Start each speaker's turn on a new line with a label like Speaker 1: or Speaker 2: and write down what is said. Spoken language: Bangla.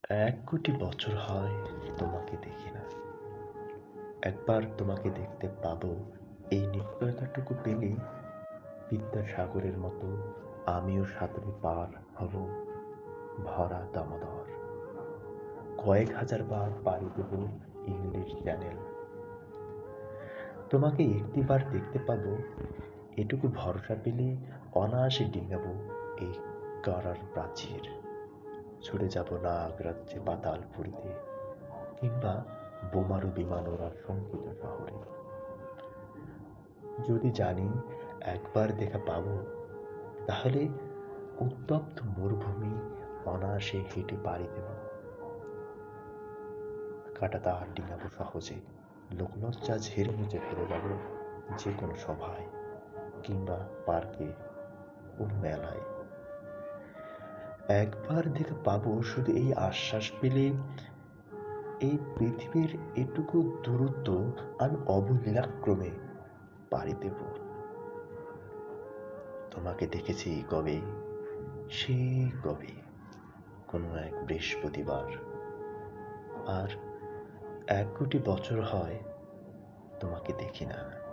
Speaker 1: ১ কোটি বছর হয় তোমাকে দেখি না। একবার তোমাকে দেখতে পাবো, এই নিশ্চয়তাটুকু পেলেই বিদ্যাসাগরের মতো আমিও সাঁতরে পার হব ভরা দামোদর। কয়েক হাজার বার পাড়ি দেব ইংলিশ চ্যানেল। তোমাকে একটিবার দেখতে পাবো, এটুকু ভরসা পেলে অনায়াসে ডিঙাবো এই কারার প্রাচীর। ছুটে যাব নাগরাজ্যে পাতালপুরীতে, কিংবা বোমারু বিমান ওড়ার শঙ্কিত শহরে। যদি জানি একবার দেখা পাবো, তাহলে উত্তপ্ত মরুভূমি অনায়াসে হেঁটে পাড়ি দেব। কাঁটাতার ডিঙাবো সহজে, লোকলজ্জা ঝেড়ে মুছে ফেলে যাব যে কোনো সভায়, কিংবা পার্কে ও মেলায়। একবার দেখা পাবো শুধু এই আশ্বাস পেলে, এই পৃথিবীর এটুকু দূরত্ব আমি অবলীলাক্রমে পাড়ি দেব। তোমাকে দেখেছি কবে, সেই কবে, কোনো এক বৃহস্পতিবার। আর ১ কোটি বছর হয় তোমাকে দেখি না।